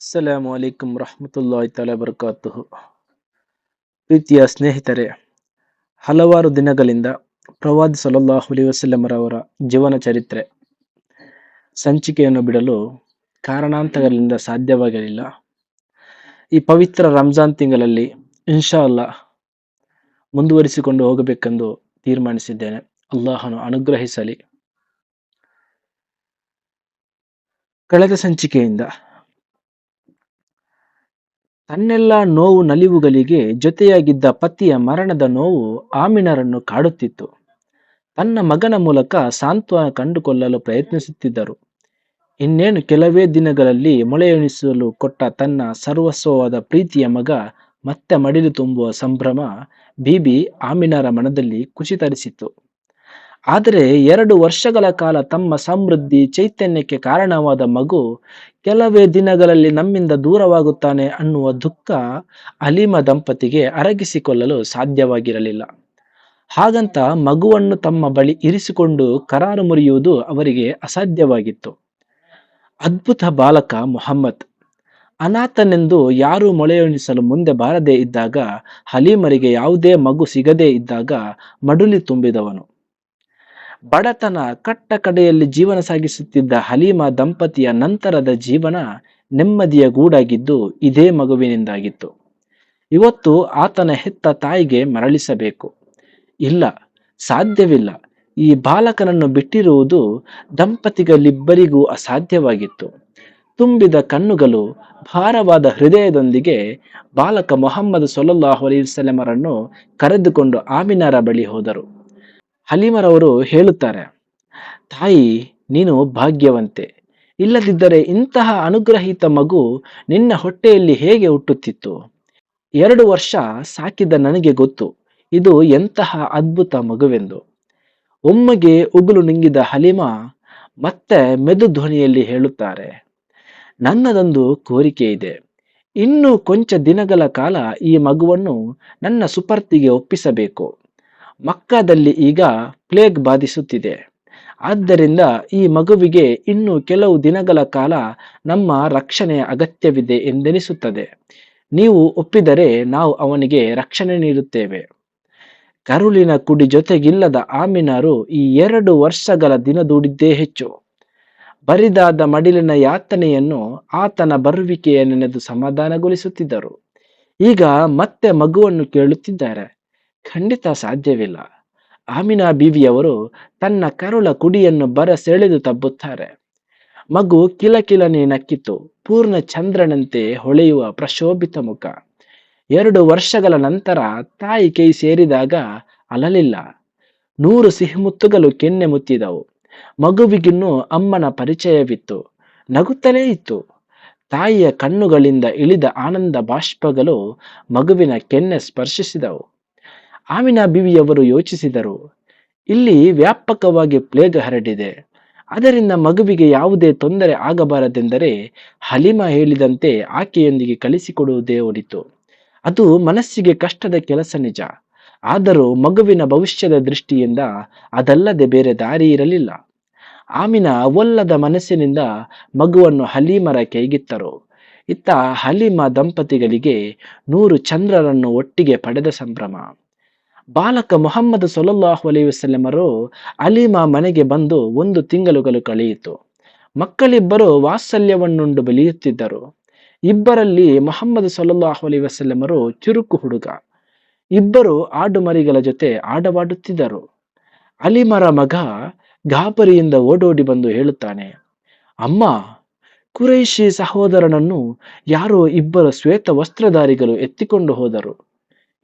ಅಸ್ಸಲಾಮು ಅಲೈಕುಂ ರಹಮತುಲ್ಲಾಹಿ ತಆಲಾ ಬರಕಾತುಹು. ಪ್ರೀತಿಯ ಸ್ನೇಹಿತರೆ, ಹಲವಾರು ದಿನಗಳಿಂದ ಪ್ರವಾದಿ ಸಲ್ಲಲ್ಲಾಹು ಅಲೈಹಿ ವಸಲ್ಲಮರವರ ಜೀವನ ಚರಿತ್ರೆ ಸಂಚಿಕೆಯನ್ನು ಬಿಡಲು ಕಾರಣಾಂತರಗಳಿಂದ ಸಾಧ್ಯವಾಗಲಿಲ್ಲ. ಈ ಪವಿತ್ರ ರಂಜಾನ್ ತಿಂಗಳಲ್ಲಿ ಇನ್ಶಾ ಅಲ್ಲಾ ಮುಂದುವರಿಸಿಕೊಂಡು ಹೋಗಬೇಕೆಂದು ತೀರ್ಮಾನಿಸಿದ್ದೇನೆ. ಅಲ್ಲಾಹನು ಅನುಗ್ರಹಿಸಲಿ. ಕಳೆದ ಸಂಚಿಕೆಯಿಂದ ತನ್ನೆಲ್ಲ ನೋವು ನಲಿವುಗಳಿಗೆ ಜೊತೆಯಾಗಿದ್ದ ಪತಿಯ ಮರಣದ ನೋವು ಆಮಿನರನ್ನು ಕಾಡುತ್ತಿತ್ತು. ತನ್ನ ಮಗನ ಮೂಲಕ ಸಾಂತ್ವನ ಕಂಡುಕೊಳ್ಳಲು ಪ್ರಯತ್ನಿಸುತ್ತಿದ್ದರು. ಇನ್ನೇನು ಕೆಲವೇ ದಿನಗಳಲ್ಲಿ ಮೊಳೆಯುಣಿಸಲು ಕೊಟ್ಟ ತನ್ನ ಸರ್ವಸ್ವವಾದ ಪ್ರೀತಿಯ ಮಗ ಮತ್ತೆ ಮಡಿಲು ತುಂಬುವ ಸಂಭ್ರಮ ಬೀಬಿ ಆಮಿನರ ಮನದಲ್ಲಿ ಕುಸಿತರಿಸಿತು. ಆದರೆ 2 ವರ್ಷಗಳ ಕಾಲ ತಮ್ಮ ಸಮೃದ್ಧಿ ಚೈತನ್ಯಕ್ಕೆ ಕಾರಣವಾದ ಮಗು ಕೆಲವೇ ದಿನಗಳಲ್ಲಿ ನಮ್ಮಿಂದ ದೂರವಾಗುತ್ತಾನೆ ಅನ್ನುವ ದುಃಖ ಹಲೀಮಾ ದಂಪತಿಗೆ ಅರಗಿಸಿಕೊಳ್ಳಲು ಸಾಧ್ಯವಾಗಿರಲಿಲ್ಲ. ಹಾಗಂತ ಮಗುವನ್ನು ತಮ್ಮ ಬಳಿ ಇರಿಸಿಕೊಂಡು ಕರಾರು ಮುರಿಯುವುದು ಅವರಿಗೆ ಅಸಾಧ್ಯವಾಗಿತ್ತು. ಅದ್ಭುತ ಬಾಲಕ ಮುಹಮ್ಮದ್ ಅನಾಥನೆಂದು ಯಾರೂ ಮೊಳೆಯುಣಿಸಲು ಮುಂದೆ ಬಾರದೇ ಇದ್ದಾಗ, ಹಲೀಮರಿಗೆ ಯಾವುದೇ ಮಗು ಸಿಗದೇ ಇದ್ದಾಗ ಮಡುಲಿ ತುಂಬಿದವನು. ಬಡತನ ಕಟ್ಟ ಕಡೆಯಲ್ಲಿ ಜೀವನ ಸಾಗಿಸುತ್ತಿದ್ದ ಹಲೀಮಾ ದಂಪತಿಯ ನಂತರದ ಜೀವನ ನೆಮ್ಮದಿಯ ಗೂಡಾಗಿದ್ದು ಇದೇ ಮಗುವಿನಿಂದಾಗಿತ್ತು. ಇವತ್ತು ಆತನ ಹೆತ್ತ ತಾಯಿಗೆ ಮರಳಿಸಬೇಕು. ಇಲ್ಲ, ಸಾಧ್ಯವಿಲ್ಲ. ಈ ಬಾಲಕನನ್ನು ಬಿಟ್ಟಿರುವುದು ದಂಪತಿಗಳಿಬ್ಬರಿಗೂ ಅಸಾಧ್ಯವಾಗಿತ್ತು. ತುಂಬಿದ ಕಣ್ಣುಗಳು, ಭಾರವಾದ ಹೃದಯದೊಂದಿಗೆ ಬಾಲಕ ಮೊಹಮ್ಮದ್ ಸಲ್ಲಲ್ಲಾಹು ಅಲೈಹಿ ವಸಲ್ಲಮರನ್ನು ಕರೆದುಕೊಂಡು ಆಮಿನರ ಬಳಿ ಹೋದರು. ಹಲೀಮರವರು ಹೇಳುತ್ತಾರೆ, ತಾಯಿ, ನೀನು ಭಾಗ್ಯವಂತೆ. ಇಲ್ಲದಿದ್ದರೆ ಇಂತಹ ಅನುಗ್ರಹಿತ ಮಗು ನಿನ್ನ ಹೊಟ್ಟೆಯಲ್ಲಿ ಹೇಗೆ ಹುಟ್ಟುತ್ತಿತ್ತು? 2 ವರ್ಷ ಸಾಕಿದ ನನಗೆ ಗೊತ್ತು ಇದು ಎಂತಹ ಅದ್ಭುತ ಮಗುವೆಂದು. ಒಮ್ಮೆಗೆ ಉಗುಳು ನುಂಗಿದ ಹಲೀಮಾ ಮತ್ತೆ ಮೆದು ಧ್ವನಿಯಲ್ಲಿ ಹೇಳುತ್ತಾರೆ, ನನ್ನದೊಂದು ಕೋರಿಕೆ ಇದೆ. ಇನ್ನು ಕೊಂಚ ದಿನಗಳ ಕಾಲ ಈ ಮಗುವನ್ನು ನನ್ನ ಸುಪರ್ತಿಗೆ ಒಪ್ಪಿಸಬೇಕು. ಮಕ್ಕಾದಲ್ಲಿ ಈಗ ಪ್ಲೇಗ್ ಬಾಧಿಸುತ್ತಿದೆ. ಆದ್ದರಿಂದ ಈ ಮಗುವಿಗೆ ಇನ್ನು ಕೆಲವು ದಿನಗಳ ಕಾಲ ನಮ್ಮ ರಕ್ಷಣೆಯ ಅಗತ್ಯವಿದೆ ಎಂದೆನಿಸುತ್ತದೆ. ನೀವು ಒಪ್ಪಿದರೆ ನಾವು ಅವನಿಗೆ ರಕ್ಷಣೆ ನೀಡುತ್ತೇವೆ. ಕರುಳಿನ ಕುಡಿ ಜೊತೆಗಿಲ್ಲದ ಆಮಿನರು ಈ 2 ವರ್ಷಗಳ ದಿನದೂಡಿದ್ದೇ ಹೆಚ್ಚು. ಬರಿದಾದ ಮಡಿಲಿನ ಯಾತನೆಯನ್ನು ಆತನ ಬರುವಿಕೆಯ ನೆನೆದು ಸಮಾಧಾನಗೊಳಿಸುತ್ತಿದ್ದರು. ಈಗ ಮತ್ತೆ ಮಗುವನ್ನು ಕೇಳುತ್ತಿದ್ದಾರೆ. ಖಂಡಿತ ಸಾಧ್ಯವಿಲ್ಲ. ಆಮಿನಾ ಬೀವಿಯವರು ತನ್ನ ಕರುಳ ಕುಡಿಯನ್ನು ಸೆಳೆದು ತಬ್ಬುತ್ತಾರೆ. ಮಗು ಕಿಲಕಿಲನೆ ನಕ್ಕಿತು. ಪೂರ್ಣ ಚಂದ್ರನಂತೆ ಹೊಳೆಯುವ ಪ್ರಶೋಭಿತ ಮುಖ. 2 ವರ್ಷಗಳ ನಂತರ ತಾಯಿ ಕೈ ಸೇರಿದಾಗ ಅಲಲಿಲ್ಲ. 100 ಸಿಹಿಮುತ್ತುಗಳು ಕೆನ್ನೆ ಮುತ್ತಿದವು. ಮಗುವಿಗಿನ್ನೂ ಅಮ್ಮನ ಪರಿಚಯವಿತ್ತು. ನಗುತ್ತಲೇ ಇತ್ತು. ತಾಯಿಯ ಕಣ್ಣುಗಳಿಂದ ಇಳಿದ ಆನಂದ ಬಾಷ್ಪಗಳು ಮಗುವಿನ ಕೆನ್ನೆ ಸ್ಪರ್ಶಿಸಿದವು. ಆಮಿನಾ ಬಿವಿಯವರು ಯೋಚಿಸಿದರು, ಇಲ್ಲಿ ವ್ಯಾಪಕವಾಗಿ ಪ್ಲೇಗ್ ಹರಡಿದೆ. ಅದರಿಂದ ಮಗುವಿಗೆ ಯಾವುದೇ ತೊಂದರೆ ಆಗಬಾರದೆಂದರೆ ಹಲೀಮಾ ಹೇಳಿದಂತೆ ಆಕೆಯೊಂದಿಗೆ ಕಳಿಸಿಕೊಡುವುದೇ ಒಳಿತು. ಅದು ಮನಸ್ಸಿಗೆ ಕಷ್ಟದ ಕೆಲಸ ನಿಜ. ಆದರೂ ಮಗುವಿನ ಭವಿಷ್ಯದ ದೃಷ್ಟಿಯಿಂದ ಅದಲ್ಲದೆ ಬೇರೆ ದಾರಿ ಇರಲಿಲ್ಲ. ಆಮಿನಾ ಒಲ್ಲದ ಮನಸ್ಸಿನಿಂದ ಮಗುವನ್ನು ಹಲೀಮರ ಕೈಗಿತ್ತರು. ಇತ್ತ ಹಲೀಮಾ ದಂಪತಿಗಳಿಗೆ 100 ಚಂದ್ರರನ್ನು ಒಟ್ಟಿಗೆ ಪಡೆದ ಸಂಭ್ರಮ. ಬಾಲಕ ಮೊಹಮ್ಮದ್ ಸಲ್ಲಲ್ಲಾಹು ಅಲೈಹಿ ವಸಲ್ಲಮರು ಹಲೀಮಾ ಮನೆಗೆ ಬಂದು 1 ತಿಂಗಳುಗಳು ಕಳೆಯಿತು. ಮಕ್ಕಳಿಬ್ಬರು ವಾತ್ಸಲ್ಯವನ್ನುಂಡು ಬೆಳೆಯುತ್ತಿದ್ದರು. ಇಬ್ಬರಲ್ಲಿ ಮೊಹಮ್ಮದ್ ಸಲ್ಲಲ್ಲಾಹು ಅಲೈಹಿ ವಸಲ್ಲಮರು ಚುರುಕು ಹುಡುಗ. ಇಬ್ಬರು ಆಡುಮರಿಗಳ ಜೊತೆ ಆಟವಾಡುತ್ತಿದ್ದರು. ಹಲೀಮರ ಮಗ ಗಾಬರಿಯಿಂದ ಓಡೋಡಿ ಬಂದು ಹೇಳುತ್ತಾನೆ, ಅಮ್ಮ, ಕುರೈಶಿ ಸಹೋದರನನ್ನು ಯಾರೋ 2 ಶ್ವೇತ ವಸ್ತ್ರಧಾರಿಗಳು ಎತ್ತಿಕೊಂಡು ಹೋದರು.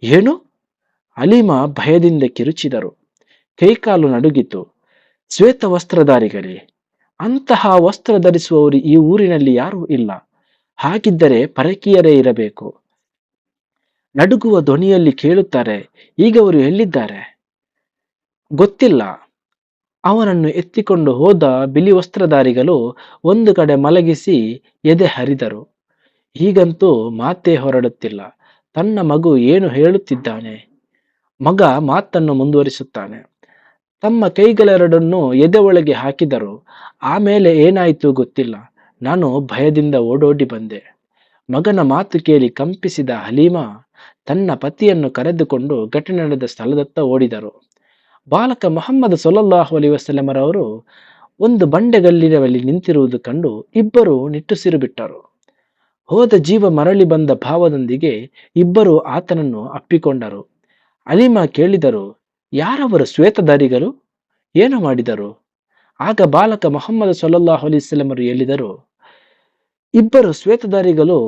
ಏನು? ಹಲೀಮಾ ಭಯದಿಂದ ಕಿರುಚಿದರು. ಕೈಕಾಲು ನಡುಗಿತು. ಶ್ವೇತ ವಸ್ತ್ರಧಾರಿಗಳೇ? ಅಂತಹ ವಸ್ತ್ರ ಧರಿಸುವವರು ಈ ಊರಿನಲ್ಲಿ ಯಾರೂ ಇಲ್ಲ. ಹಾಗಿದ್ದರೆ ಪರಕೀಯರೇ ಇರಬೇಕು. ನಡುಗುವ ಧ್ವನಿಯಲ್ಲಿ ಕೇಳುತ್ತಾರೆ, ಈಗ ಅವರು ಎಲ್ಲಿದ್ದಾರೆ? ಗೊತ್ತಿಲ್ಲ. ಅವನನ್ನು ಎತ್ತಿಕೊಂಡು ಹೋದ ಬಿಳಿ ವಸ್ತ್ರಧಾರಿಗಳು ಒಂದು ಕಡೆ ಮಲಗಿಸಿ ಎದೆ ಹರಿದರು. ಹೀಗಂತೂ ಮಾತೇ ಹೊರಡುತ್ತಿಲ್ಲ. ತನ್ನ ಮಗು ಏನು ಹೇಳುತ್ತಿದ್ದಾನೆ? ಮಗ ಮಾತನ್ನು ಮುಂದುವರಿಸುತ್ತಾನೆ. ತಮ್ಮ ಕೈಗಳೆರಡನ್ನೂ ಎದೆ ಒಳಗೆ ಹಾಕಿದರು. ಆಮೇಲೆ ಏನಾಯಿತು ಗೊತ್ತಿಲ್ಲ. ನಾನು ಭಯದಿಂದ ಓಡೋಡಿ ಬಂದೆ. ಮಗನ ಮಾತು ಕೇಳಿ ಕಂಪಿಸಿದ ಹಲೀಮಾ ತನ್ನ ಪತಿಯನ್ನು ಕರೆದುಕೊಂಡು ಘಟನೆ ನಡೆದ ಸ್ಥಳದತ್ತ ಓಡಿದರು. ಬಾಲಕ ಮೊಹಮ್ಮದ್ ಸೊಲ್ಲಲ್ಲಾಹು ಅಲೈಹಿ ವಸಲ್ಲಮರವರು ಒಂದು ಬಂಡೆಗಲ್ಲಿನ ಬಳಿ ನಿಂತಿರುವುದು ಕಂಡು ಇಬ್ಬರು ನಿಟ್ಟುಸಿರು ಬಿಟ್ಟರು. ಹೋದ ಜೀವ ಮರಳಿ ಬಂದ ಭಾವದೊಂದಿಗೆ ಇಬ್ಬರು ಆತನನ್ನು ಅಪ್ಪಿಕೊಂಡರು. ಹಲೀಮಾ ಕೇಳಿದರು, ಯಾರವರು ಶ್ವೇತಧಾರಿಗಳು? ಏನು ಮಾಡಿದರು? ಆಗ ಬಾಲಕ ಮೊಹಮ್ಮದ್ ಸೊಲ್ಲಲ್ಲಾಹು ಅಲೈಹಿ ವಸಲ್ಲಮರು ಹೇಳಿದರು, ಇಬ್ಬರು ಶ್ವೇತಧಾರಿಗಳು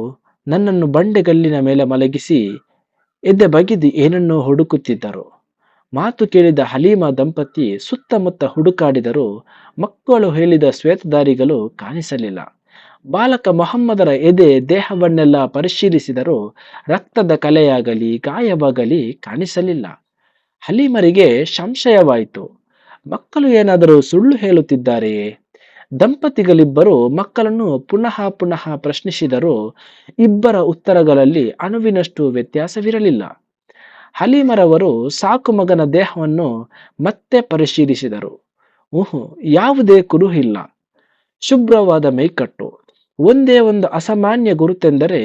ನನ್ನನ್ನು ಬಂಡೆಗಲ್ಲಿನ ಮೇಲೆ ಮಲಗಿಸಿ ಎದೆ ಬಗೆದು ಏನನ್ನೋ ಹುಡುಕುತ್ತಿದ್ದರು. ಮಾತು ಕೇಳಿದ ಹಲೀಮಾ ದಂಪತಿ ಸುತ್ತಮುತ್ತ ಹುಡುಕಾಡಿದರು. ಮಕ್ಕಳು ಹೇಳಿದ ಶ್ವೇತಧಾರಿಗಳು ಕಾಣಿಸಲಿಲ್ಲ. ಬಾಲಕ ಮೊಹಮ್ಮದರ ಎದೆ ದೇಹವನ್ನೆಲ್ಲ ಪರಿಶೀಲಿಸಿದರು. ರಕ್ತದ ಕಲೆಯಾಗಲಿ ಗಾಯವಾಗಲಿ ಕಾಣಿಸಲಿಲ್ಲ. ಹಲೀಮರಿಗೆ ಸಂಶಯವಾಯಿತು. ಮಕ್ಕಳು ಏನಾದರೂ ಸುಳ್ಳು ಹೇಳುತ್ತಿದ್ದಾರೆಯೇ? ದಂಪತಿಗಳಿಬ್ಬರು ಮಕ್ಕಳನ್ನು ಪುನಃ ಪುನಃ ಪ್ರಶ್ನಿಸಿದರು. ಇಬ್ಬರ ಉತ್ತರಗಳಲ್ಲಿ ಅಣುವಿನಷ್ಟು ವ್ಯತ್ಯಾಸವಿರಲಿಲ್ಲ. ಹಲೀಮರವರು ಸಾಕು ಮಗನ ದೇಹವನ್ನು ಮತ್ತೆ ಪರಿಶೀಲಿಸಿದರು. ಯಾವುದೇ ಕುರುಹಿಲ್ಲ. ಶುಭ್ರವಾದ ಮೈಕಟ್ಟು. ಒಂದೇ ಒಂದು ಅಸಾಮಾನ್ಯ ಗುರುತೆಂದರೆ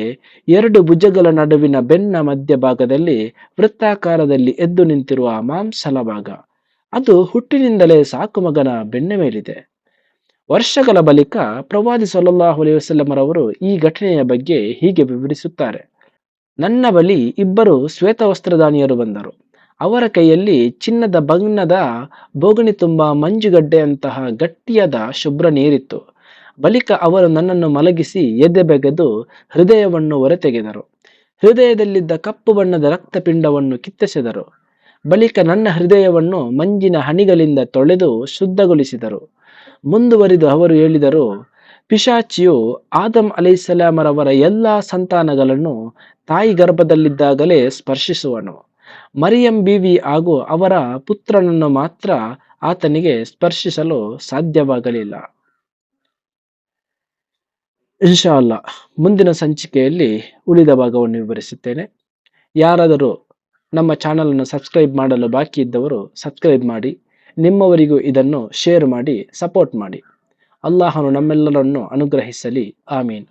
ಎರಡು ಭುಜಗಳ ನಡುವಿನ ಬೆನ್ನ ಮಧ್ಯಭಾಗದಲ್ಲಿ ವೃತ್ತಾಕಾರದಲ್ಲಿ ಎದ್ದು ನಿಂತಿರುವ ಮಾಂಸಲ ಭಾಗ. ಅದು ಹುಟ್ಟಿನಿಂದಲೇ ಸಾಕು ಮಗನ ಬೆನ್ನ ಮೇಲಿದೆ. ವರ್ಷಗಳ ಬಳಿಕ ಪ್ರವಾದಿ ಸಲ್ಲಲ್ಲಾಹು ಅಲೈಹಿ ವಸಲ್ಲಮರವರು ಈ ಘಟನೆಯ ಬಗ್ಗೆ ಹೀಗೆ ವಿವರಿಸುತ್ತಾರೆ. ನನ್ನ ಬಳಿ ಇಬ್ಬರು ಶ್ವೇತವಸ್ತ್ರದಾನಿಯರು ಬಂದರು. ಅವರ ಕೈಯಲ್ಲಿ ಚಿನ್ನದ ಬಣ್ಣದ ಬೋಗಣಿ ತುಂಬ ಮಂಜುಗಡ್ಡೆಯಂತಹ ಗಟ್ಟಿಯಾದ ಶುಭ್ರ ನೀರಿತ್ತು. ಬಳಿಕ ಅವರು ನನ್ನನ್ನು ಮಲಗಿಸಿ ಎದೆ ಬಗೆದು ಹೃದಯವನ್ನು ಹೊರತೆಗೆದರು. ಹೃದಯದಲ್ಲಿದ್ದ ಕಪ್ಪು ಬಣ್ಣದ ರಕ್ತಪಿಂಡವನ್ನು ಕಿತ್ತೆಸೆದರು. ಬಳಿಕ ನನ್ನ ಹೃದಯವನ್ನು ಮಂಜಿನ ಹನಿಗಳಿಂದ ತೊಳೆದು ಶುದ್ಧಗೊಳಿಸಿದರು. ಮುಂದುವರಿದು ಅವರು ಹೇಳಿದರು, ಪಿಶಾಚಿಯು ಆದಮ್ ಅಲೈಹಿಸ್ಸಲಾಮರವರ ಎಲ್ಲಾ ಸಂತಾನಗಳನ್ನು ತಾಯಿ ಗರ್ಭದಲ್ಲಿದ್ದಾಗಲೇ ಸ್ಪರ್ಶಿಸುವನು. ಮರಿಯಂ ಬೀವಿ ಹಾಗೂ ಅವರ ಪುತ್ರನನ್ನು ಮಾತ್ರ ಆತನಿಗೆ ಸ್ಪರ್ಶಿಸಲು ಸಾಧ್ಯವಾಗಲಿಲ್ಲ. ಇನ್ಶಾ ಅಲ್ಲಾ ಮುಂದಿನ ಸಂಚಿಕೆಯಲ್ಲಿ ಉಳಿದ ಭಾಗವನ್ನು ವಿವರಿಸುತ್ತೇನೆ. ಯಾರಾದರೂ ನಮ್ಮ ಚಾನಲನ್ನು ಸಬ್ಸ್ಕ್ರೈಬ್ ಮಾಡಲು ಬಾಕಿ ಇದ್ದವರು ಸಬ್ಸ್ಕ್ರೈಬ್ ಮಾಡಿ, ನಿಮ್ಮವರಿಗೂ ಇದನ್ನು ಶೇರ್ ಮಾಡಿ ಸಪೋರ್ಟ್ ಮಾಡಿ. ಅಲ್ಲಾಹನು ನಮ್ಮೆಲ್ಲರನ್ನು ಅನುಗ್ರಹಿಸಲಿ. ಆಮೀನ್.